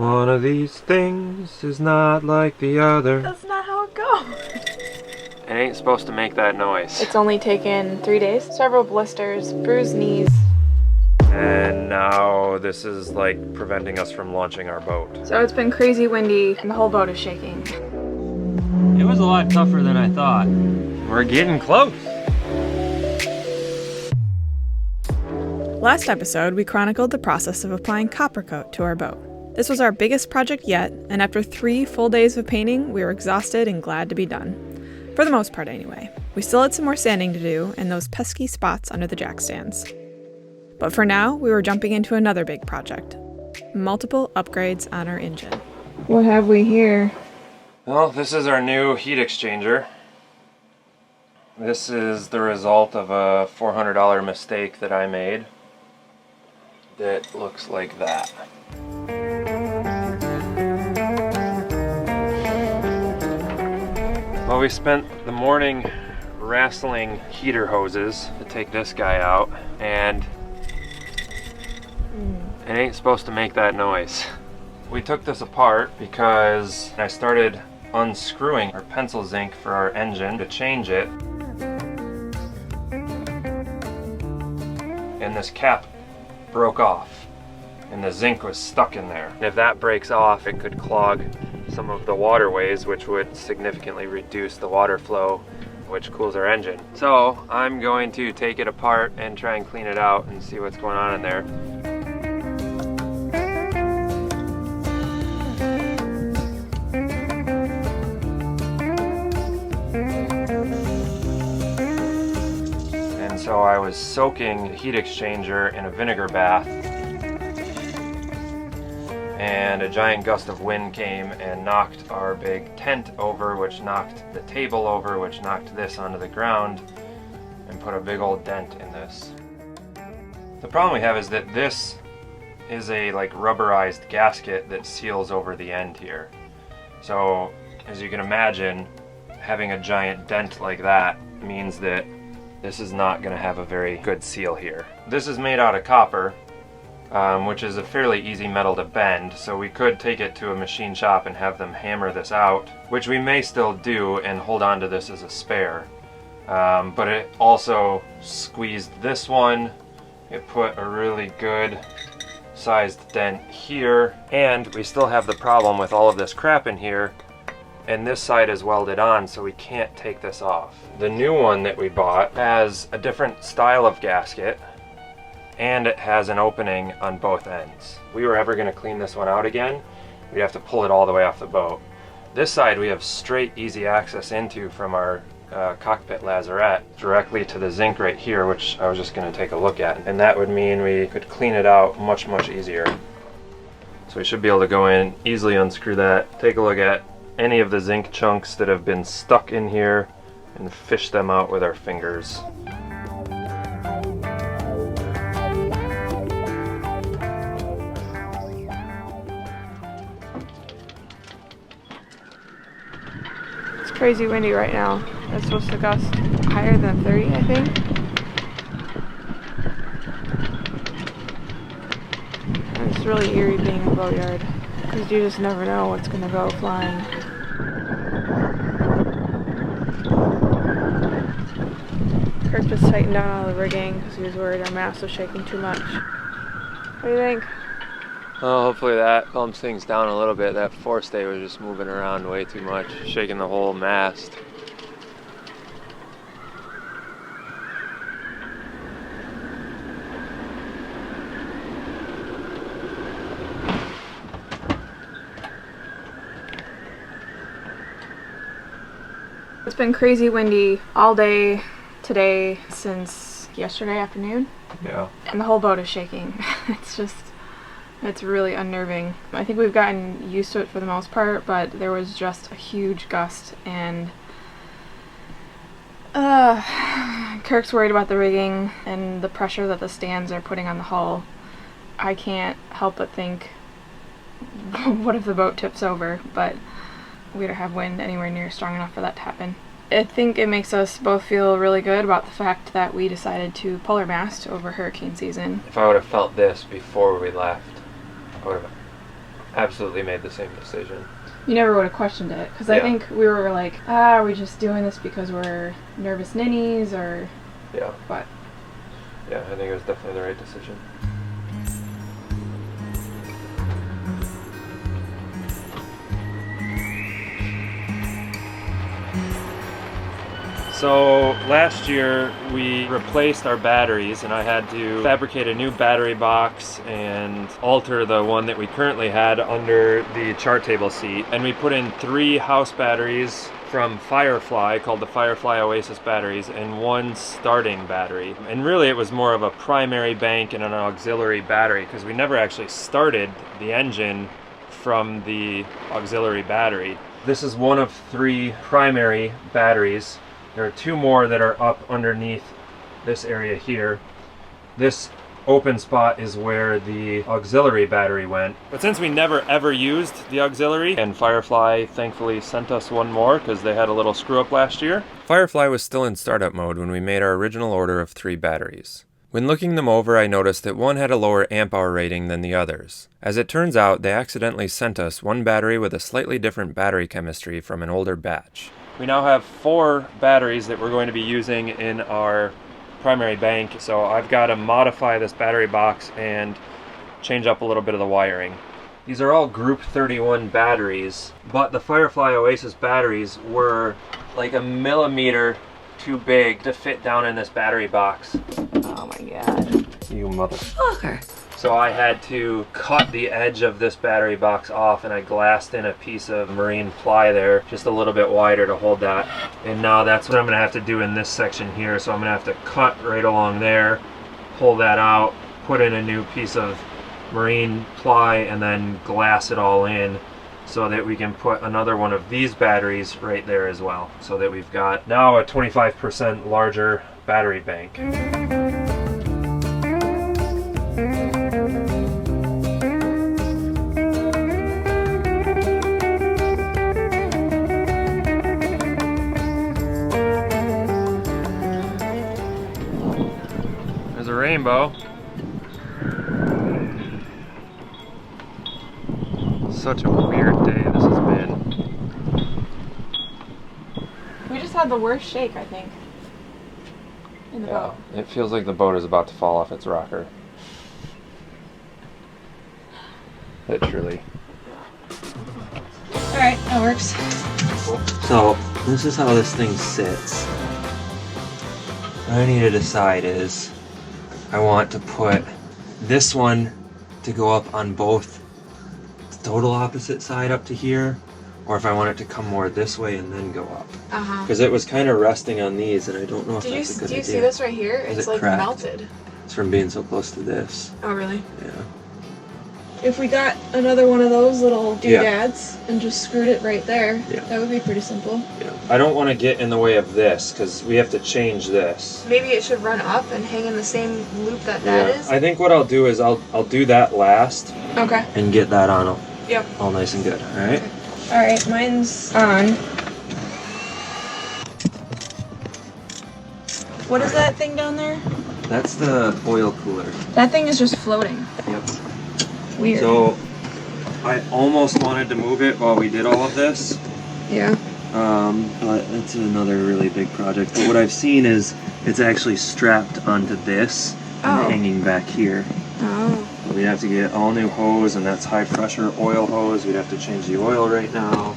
One of these things is not like the other. That's not how it goes. It ain't supposed to make that noise. It's only taken 3 days. Several blisters, bruised knees. And now this is like preventing us from launching our boat. So it's been crazy windy and the whole boat is shaking. It was a lot tougher than I thought. We're getting close. Last episode, we chronicled the process of applying copper coat to our boat. This was our biggest project yet, and after 3 full days of painting, we were exhausted and glad to be done. For the most part anyway. We still had some more sanding to do and those pesky spots under the jack stands. But for now, we were jumping into another big project. Multiple upgrades on our engine. What have we here? Well, this is our new heat exchanger. This is the result of a $400 mistake that I made. That looks like that. Well, we spent the morning wrestling heater hoses to take this guy out, and it ain't supposed to make that noise. We took this apart because I started unscrewing our pencil zinc for our engine to change it. And this cap broke off and the zinc was stuck in there. And if that breaks off, it could clog some of the waterways, which would significantly reduce the water flow, which cools our engine. So I'm going to take it apart and try and clean it out and see what's going on in there. And so I was soaking the heat exchanger in a vinegar bath, and a giant gust of wind came and knocked our big tent over, which knocked the table over, which knocked this onto the ground and put a big old dent in this. The problem we have is that this is a like rubberized gasket that seals over the end here. So as you can imagine, having a giant dent like that means that this is not going to have a very good seal here. This is made out of copper, which is a fairly easy metal to bend, so we could take it to a machine shop and have them hammer this out, which we may still do and hold on to this as a spare. But it also squeezed this one, it put a really good sized dent here, and we still have the problem with all of this crap in here, and this side is welded on, so we can't take this off. The new one that we bought has a different style of gasket, and it has an opening on both ends. If we were ever going to clean this one out again, we'd have to pull it all the way off the boat. This side we have straight, easy access into from our cockpit lazarette directly to the zinc right here, which I was just going to take a look at, and that would mean we could clean it out much easier. So we should be able to go in, easily unscrew that, take a look at any of the zinc chunks that have been stuck in here, and fish them out with our fingers. It's crazy windy right now. It's supposed to gust higher than 30, I think. And it's really eerie being in a boatyard, because you just never know what's going to go flying. Kirk just tightened down all the rigging because he was worried our mast was shaking too much. What do you think? Oh, hopefully that calms things down a little bit. That forestay was just moving around way too much, shaking the whole mast. It's been crazy windy all day today since yesterday afternoon. Yeah. And the whole boat is shaking. It's really unnerving. I think we've gotten used to it for the most part, but there was just a huge gust, and Kirk's worried about the rigging and the pressure that the stands are putting on the hull. I can't help but think, what if the boat tips over? But we don't have wind anywhere near strong enough for that to happen. I think it makes us both feel really good about the fact that we decided to pull our mast over hurricane season. If I would have felt this before we left, I would have absolutely made the same decision. You never would have questioned it, because I think we were like, are we just doing this because we're nervous ninnies, or what? Yeah, I think it was definitely the right decision. So last year we replaced our batteries, and I had to fabricate a new battery box and alter the one that we currently had under the chart table seat. And we put in 3 house batteries from Firefly, called the Firefly Oasis batteries, and 1 starting battery. And really it was more of a primary bank and an auxiliary battery, because we never actually started the engine from the auxiliary battery. This is one of 3 primary batteries. There are 2 more that are up underneath this area here. This open spot is where the auxiliary battery went. But since we never ever used the auxiliary, and Firefly thankfully sent us 1 more because they had a little screw up last year. Firefly was still in startup mode when we made our original order of 3 batteries. When looking them over, I noticed that one had a lower amp hour rating than the others. As it turns out, they accidentally sent us 1 battery with a slightly different battery chemistry from an older batch. We now have 4 batteries that we're going to be using in our primary bank, so I've got to modify this battery box and change up a little bit of the wiring. These are all group 31 batteries, but the Firefly Oasis batteries were like a millimeter too big to fit down in this battery box. Oh my god. You motherfucker. So I had to cut the edge of this battery box off, and I glassed in a piece of marine ply there, just a little bit wider to hold that. And now that's what I'm gonna have to do in this section here. So I'm gonna have to cut right along there, pull that out, put in a new piece of marine ply, and then glass it all in so that we can put another one of these batteries right there as well. So that we've got now a 25% larger battery bank. Rainbow. Such a weird day this has been. We just had the worst shake, I think, in the boat. It feels like the boat is about to fall off its rocker. Literally. Alright, that works. Cool. So, this is how this thing sits. What I need to decide is I want to put this one to go up on both the total opposite side up to here, or if I want it to come more this way and then go up. Because it was kind of resting on these, and I don't know if that's a good idea. Do you see this right here? It's like cracked? Melted. It's from being so close to this. Oh, really? Yeah. If we got another one of those little doodads and just screwed it right there, that would be pretty simple. Yeah. I don't want to get in the way of this, because we have to change this. Maybe it should run up and hang in the same loop that is? I think what I'll do is I'll do that last. Okay. And get that on all nice and good, alright? Okay. Alright, mine's on. What is that thing down there? That's the oil cooler. That thing is just floating. Yep. Weird. So, I almost wanted to move it while we did all of this. Yeah. But it's another really big project. But what I've seen is it's actually strapped onto this and hanging back here. Oh. We'd have to get all new hose, and that's high pressure oil hose. We'd have to change the oil right now.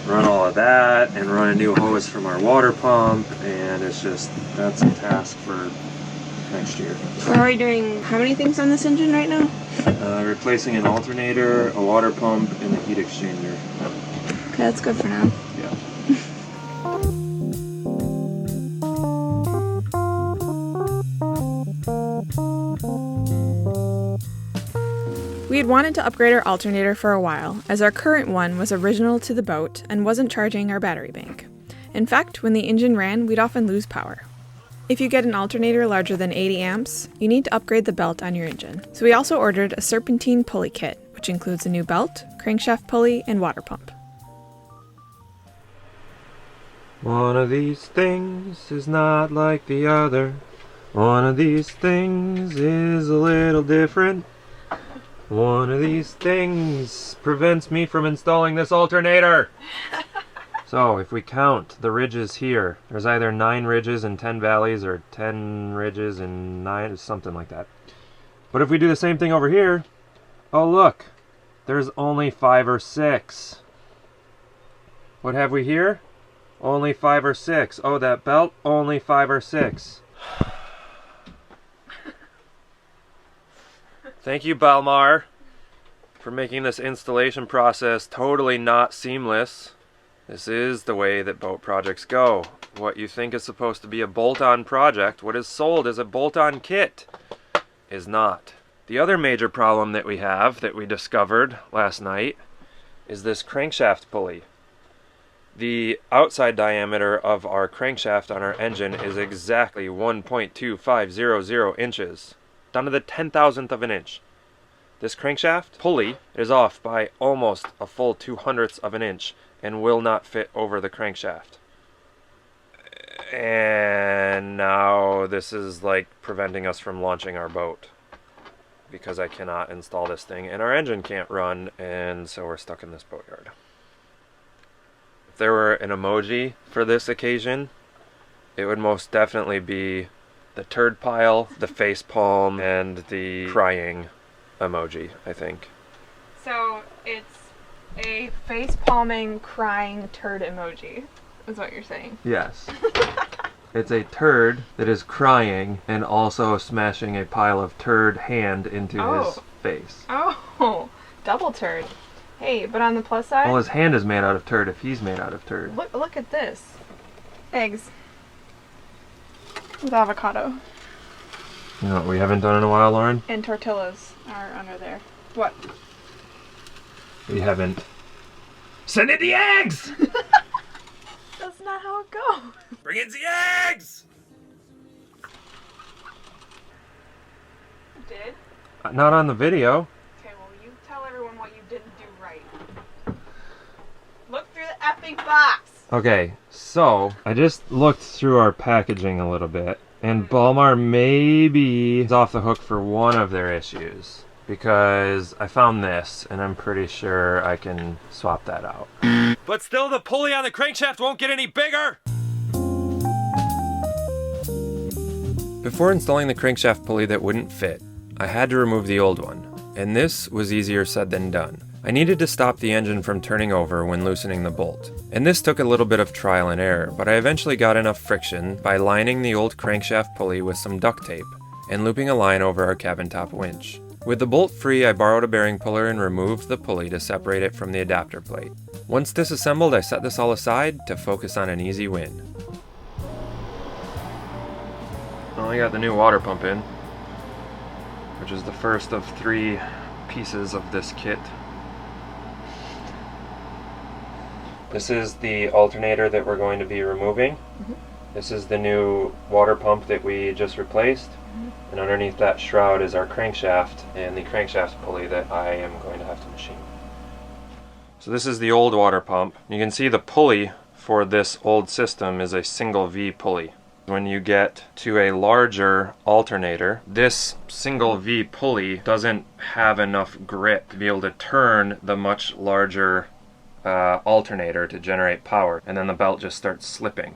Run all of that, and run a new hose from our water pump, and it's just, that's a task for next year. So are we doing how many things on this engine right now? Replacing an alternator, a water pump, and a heat exchanger. Okay, that's good for now. Yeah. We had wanted to upgrade our alternator for a while, as our current one was original to the boat and wasn't charging our battery bank. In fact, when the engine ran, we'd often lose power. If you get an alternator larger than 80 amps, you need to upgrade the belt on your engine. So we also ordered a serpentine pulley kit, which includes a new belt, crankshaft pulley, and water pump. One of these things is not like the other. One of these things is a little different. One of these things prevents me from installing this alternator. So if we count the ridges here, there's either 9 ridges and 10 valleys, or 10 ridges and 9, something like that. But if we do the same thing over here, oh look, there's only 5 or 6. What have we here? Only 5 or 6. Oh, that belt, only 5 or 6. Thank you, BALMAR, for making this installation process totally not seamless. This is the way that boat projects go. What you think is supposed to be a bolt-on project, what is sold as a bolt-on kit, is not. The other major problem that we have, that we discovered last night, is this crankshaft pulley. The outside diameter of our crankshaft on our engine is exactly 1.2500 inches, down to the 10,000th of an inch. This crankshaft pulley is off by almost a full 2/100ths of an inch and will not fit over the crankshaft. And now this is like preventing us from launching our boat, because I cannot install this thing and our engine can't run, and so we're stuck in this boatyard. If there were an emoji for this occasion, it would most definitely be the turd pile, the face palm, and the crying emoji, I think. So it's a face palming, crying turd emoji, is what you're saying. Yes. It's a turd that is crying and also smashing a pile of turd hand into his face. Oh, double turd. Hey, but on the plus side... Well, his hand is made out of turd if he's made out of turd. Look at this. Eggs. With avocado. You know what we haven't done in a while, Lauren? And tortillas are under there. What? We haven't. Send in the eggs! That's not how it goes. Bring in the eggs! You did? Not on the video. Okay, well, you tell everyone what you didn't do right. Look through the effing box! Okay, so I just looked through our packaging a little bit, and BALMAR maybe is off the hook for one of their issues, because I found this, and I'm pretty sure I can swap that out. But still, the pulley on the crankshaft won't get any bigger! Before installing the crankshaft pulley that wouldn't fit, I had to remove the old one, and this was easier said than done. I needed to stop the engine from turning over when loosening the bolt, and this took a little bit of trial and error, but I eventually got enough friction by lining the old crankshaft pulley with some duct tape and looping a line over our cabin top winch. With the bolt free, I borrowed a bearing puller and removed the pulley to separate it from the adapter plate. Once disassembled, I set this all aside to focus on an easy win. Well, I got the new water pump in, which is the first of 3 pieces of this kit. This is the alternator that we're going to be removing. Mm-hmm. This is the new water pump that we just replaced. Mm-hmm. And underneath that shroud is our crankshaft and the crankshaft pulley that I am going to have to machine. So this is the old water pump. You can see the pulley for this old system is a single V pulley. When you get to a larger alternator, this single V pulley doesn't have enough grip to be able to turn the much larger alternator to generate power, and then the belt just starts slipping.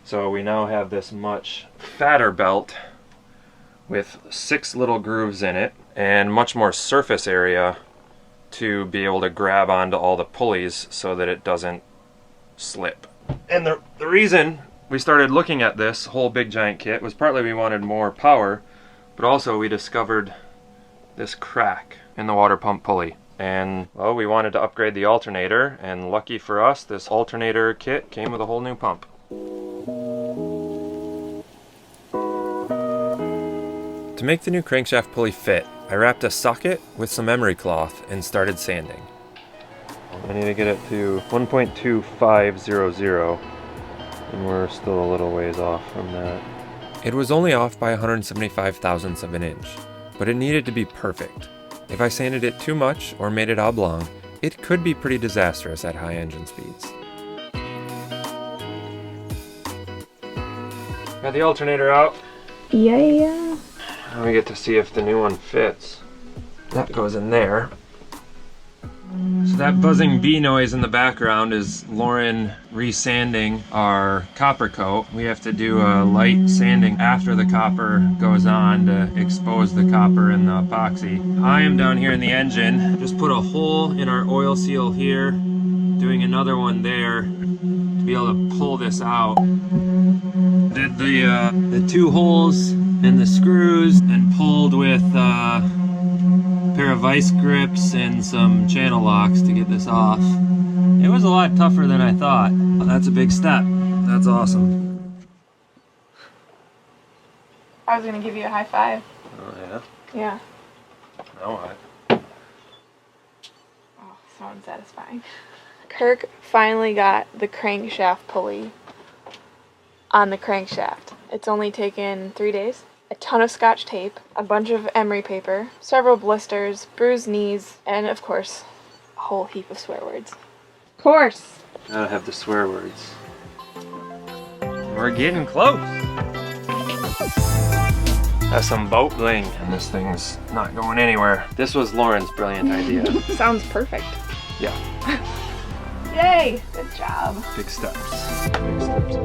So we now have this much fatter belt with 6 little grooves in it and much more surface area to be able to grab onto all the pulleys so that it doesn't slip. And the reason we started looking at this whole big giant kit was partly we wanted more power, but also we discovered this crack in the water pump pulley. And, well, we wanted to upgrade the alternator, and lucky for us, this alternator kit came with a whole new pump. To make the new crankshaft pulley fit, I wrapped a socket with some emery cloth and started sanding. I need to get it to 1.2500, and we're still a little ways off from that. It was only off by 175 thousandths of an inch, but it needed to be perfect. If I sanded it too much or made it oblong, it could be pretty disastrous at high engine speeds. Got the alternator out. Yeah. Now we get to see if the new one fits. That goes in there. So that buzzing bee noise in the background is Lauren resanding our copper coat. We have to do a light sanding after the copper goes on to expose the copper and the epoxy. I am down here in the engine. Just put a hole in our oil seal here, doing another one there to be able to pull this out. Did the 2 holes and the screws and pulled with pair of vice grips and some channel locks to get this off. It was a lot tougher than I thought. That's a big step. That's awesome. I was gonna give you a high five. Oh yeah? Yeah. Now what? Oh, so unsatisfying. Kirk finally got the crankshaft pulley on the crankshaft. It's only taken 3 days. A ton of scotch tape, a bunch of emery paper, several blisters, bruised knees, and of course, a whole heap of swear words. Of course! Gotta have the swear words. We're getting close! That's some boat bling, and this thing's not going anywhere. This was Lauren's brilliant idea. Sounds perfect. Yeah. Yay! Good job. Big steps. Big steps.